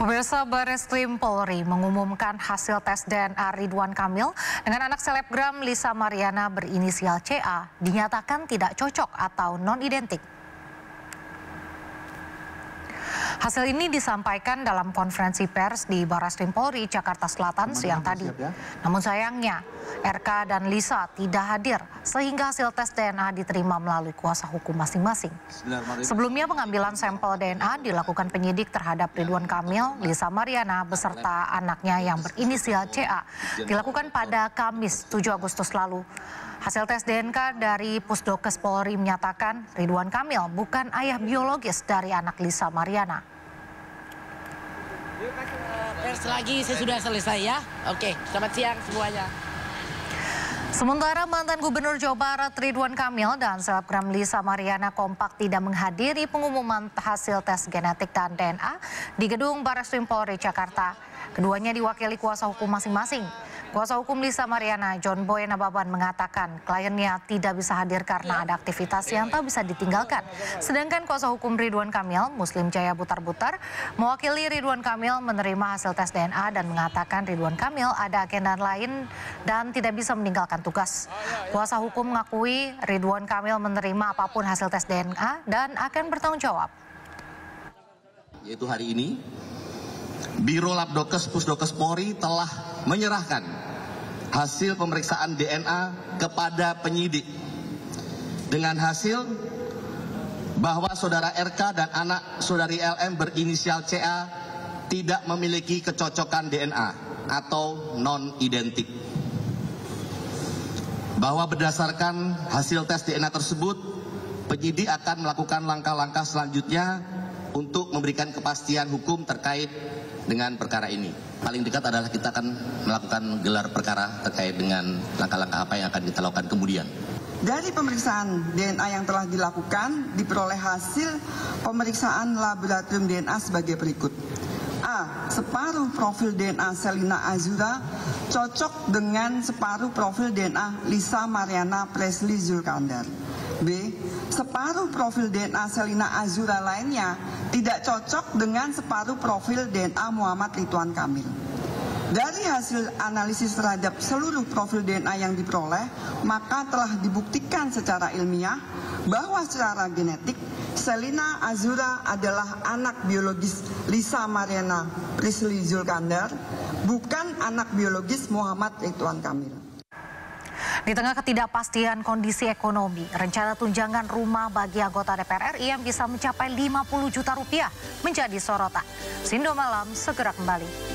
Pemirsa, Bareskrim Polri mengumumkan hasil tes DNA Ridwan Kamil dengan anak selebgram Lisa Mariana berinisial CA dinyatakan tidak cocok atau non-identik. Hasil ini disampaikan dalam konferensi pers di Bareskrim Polri, Jakarta Selatan siang tadi. Namun sayangnya, RK dan Lisa tidak hadir sehingga hasil tes DNA diterima melalui kuasa hukum masing-masing. Sebelumnya pengambilan sampel DNA dilakukan penyidik terhadap Ridwan Kamil, Lisa Mariana beserta anaknya yang berinisial CA dilakukan pada Kamis 7 Agustus lalu. Hasil tes DNK dari Pusdokes Polri menyatakan Ridwan Kamil bukan ayah biologis dari anak Lisa Mariana. Pers lagi, saya sudah selesai ya. Oke, selamat siang semuanya. Sementara mantan Gubernur Jawa Barat Ridwan Kamil dan selebgram Lisa Mariana kompak tidak menghadiri pengumuman hasil tes genetik dan DNA di gedung Bareskrim Polri Jakarta. Keduanya diwakili kuasa hukum masing-masing. Kuasa hukum Lisa Mariana, John Boy Nababan, mengatakan kliennya tidak bisa hadir karena ada aktivitas yang tak bisa ditinggalkan. Sedangkan kuasa hukum Ridwan Kamil, Muslim Jaya Butar-Butar, mewakili Ridwan Kamil menerima hasil tes DNA dan mengatakan Ridwan Kamil ada agenda lain dan tidak bisa meninggalkan tugas. Kuasa hukum mengakui Ridwan Kamil menerima apapun hasil tes DNA dan akan bertanggung jawab. Yaitu hari ini, Biro Labdokes Pusdokes Polri telah menyerahkan hasil pemeriksaan DNA kepada penyidik dengan hasil bahwa saudara RK dan anak saudari LM berinisial CA tidak memiliki kecocokan DNA atau non-identik. Bahwa berdasarkan hasil tes DNA tersebut, penyidik akan melakukan langkah-langkah selanjutnya untuk memberikan kepastian hukum terkait dengan perkara ini. Paling dekat adalah kita akan melakukan gelar perkara terkait dengan langkah-langkah apa yang akan kita lakukan kemudian. Dari pemeriksaan DNA yang telah dilakukan, diperoleh hasil pemeriksaan laboratorium DNA sebagai berikut. A. Separuh profil DNA Selina Azura cocok dengan separuh profil DNA Lisa Mariana Presley Zulkandar. B. Separuh profil DNA Selina Azura lainnya tidak cocok dengan separuh profil DNA Muhammad Ridwan Kamil. Dari hasil analisis terhadap seluruh profil DNA yang diperoleh, maka telah dibuktikan secara ilmiah bahwa secara genetik Selina Azura adalah anak biologis Lisa Mariana Presley Zulkandar, bukan anak biologis Muhammad Ridwan Kamil. Di tengah ketidakpastian kondisi ekonomi, rencana tunjangan rumah bagi anggota DPR RI yang bisa mencapai 50 juta rupiah menjadi sorotan. Sindo Malam segera kembali.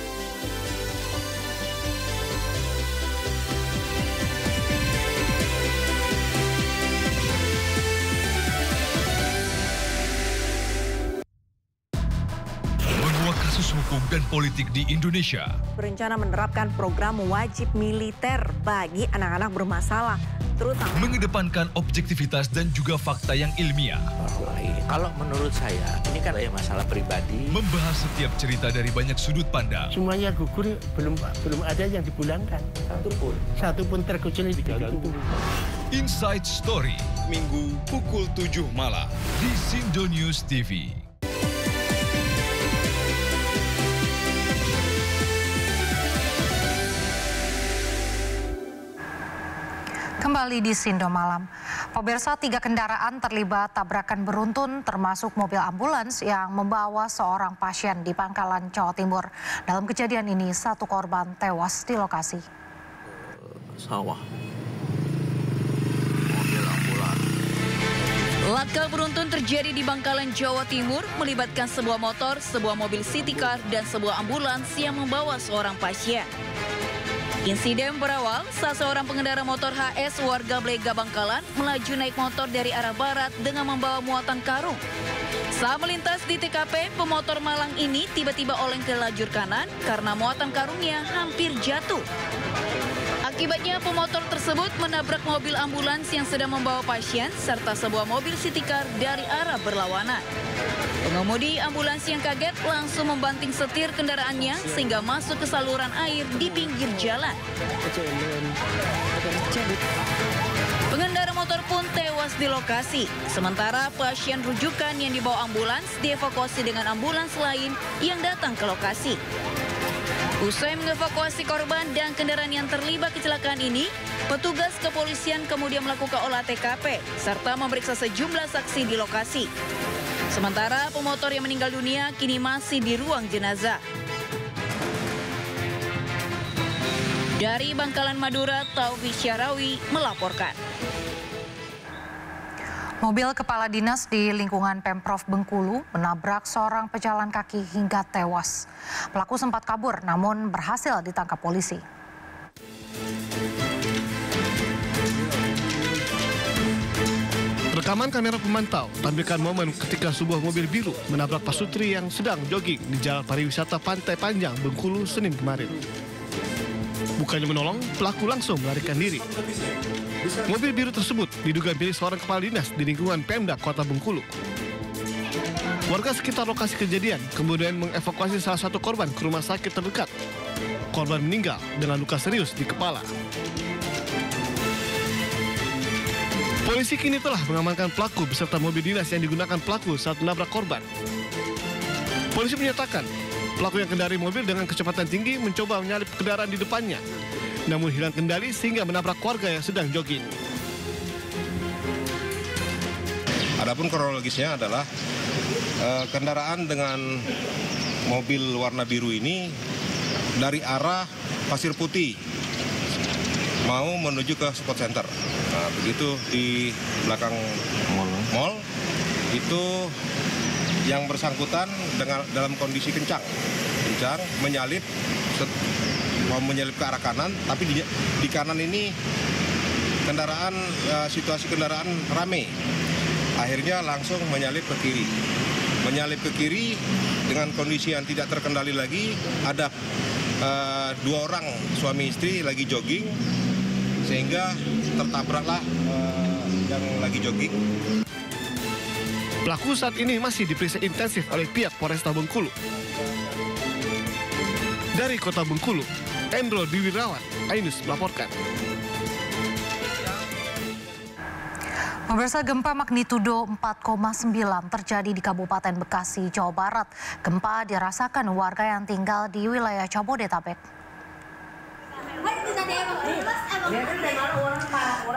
Kasus hukum dan politik di Indonesia. Berencana menerapkan program wajib militer bagi anak-anak bermasalah, terutama mengedepankan objektivitas dan juga fakta yang ilmiah. Kalau menurut saya, ini kan masalah pribadi. Membahas setiap cerita dari banyak sudut pandang. Semuanya gugur, belum ada yang dipulangkan. Satu pun terkecuali digantung. Inside Story, Minggu pukul 7 malam di Sindo News TV. Kembali di Sindo Malam. Pemirsa, 3 kendaraan terlibat tabrakan beruntun termasuk mobil ambulans yang membawa seorang pasien di Bangkalan, Jawa Timur. Dalam kejadian ini, 1 korban tewas di lokasi. Sawah. Mobil ambulans. Laka beruntun terjadi di Bangkalan, Jawa Timur, melibatkan sebuah motor, sebuah mobil city car, dan sebuah ambulans yang membawa seorang pasien. Insiden berawal saat seorang pengendara motor HS warga Blega Bangkalan melaju naik motor dari arah barat dengan membawa muatan karung. Saat melintas di TKP, pemotor malang ini tiba-tiba oleng ke lajur kanan karena muatan karungnya hampir jatuh. Akibatnya pemotor tersebut menabrak mobil ambulans yang sedang membawa pasien serta sebuah mobil city car dari arah berlawanan. Pengemudi ambulans yang kaget langsung membanting setir kendaraannya sehingga masuk ke saluran air di pinggir jalan. Pengendara motor pun tewas tewas di lokasi. Sementara pasien rujukan yang dibawa ambulans dievakuasi dengan ambulans lain yang datang ke lokasi. Usai mengevakuasi korban dan kendaraan yang terlibat kecelakaan ini, petugas kepolisian kemudian melakukan olah TKP serta memeriksa sejumlah saksi di lokasi. Sementara pemotor yang meninggal dunia kini masih di ruang jenazah. Dari Bangkalan, Madura, Taufik Syarawi melaporkan. Mobil kepala dinas di lingkungan Pemprov Bengkulu menabrak seorang pejalan kaki hingga tewas. Pelaku sempat kabur namun berhasil ditangkap polisi. Rekaman kamera pemantau tampilkan momen ketika sebuah mobil biru menabrak pasutri yang sedang jogging di Jalan Pariwisata Pantai Panjang, Bengkulu, Senin kemarin. Bukannya menolong, pelaku langsung melarikan diri. Mobil biru tersebut diduga milik seorang kepala dinas di lingkungan Pemda Kota Bengkulu. Warga sekitar lokasi kejadian kemudian mengevakuasi salah satu korban ke rumah sakit terdekat. Korban meninggal dengan luka serius di kepala. Polisi kini telah mengamankan pelaku beserta mobil dinas yang digunakan pelaku saat menabrak korban. Polisi menyatakan pelaku yang kendari mobil dengan kecepatan tinggi mencoba menyalip kendaraan di depannya, namun hilang kendali sehingga menabrak warga yang sedang jogging. Adapun kronologisnya adalah kendaraan dengan mobil warna biru ini dari arah Pasir Putih mau menuju ke Sport Center. Nah, begitu di belakang mall itu yang bersangkutan dalam kondisi kencang menyalip ke arah kanan, tapi di kanan ini situasi kendaraan rame, akhirnya langsung menyalip ke kiri dengan kondisi yang tidak terkendali lagi. Ada dua orang suami istri lagi jogging sehingga tertabraklah yang lagi jogging. Pelaku saat ini masih diperiksa intensif oleh pihak Polresta Bengkulu. Dari Kota Bengkulu, Endro Diwirawan, Ainus melaporkan. Pemirsa, gempa magnitudo 4,9 terjadi di Kabupaten Bekasi, Jawa Barat. Gempa dirasakan warga yang tinggal di wilayah Jabodetabek.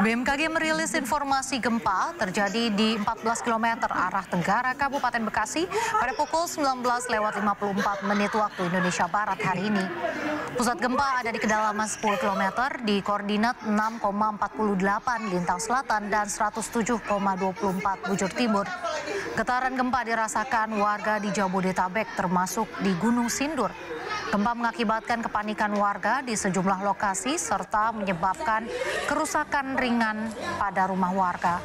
BMKG merilis informasi gempa terjadi di 14 km arah tenggara Kabupaten Bekasi pada pukul 19:54 waktu Indonesia Barat hari ini. Pusat gempa ada di kedalaman 10 km di koordinat 6,48 lintang selatan dan 107,24 bujur timur. Getaran gempa dirasakan warga di Jabodetabek termasuk di Gunung Sindur. Gempa mengakibatkan kepanikan warga di sejumlah lokasi serta menyebabkan kerusakan ringan pada rumah warga.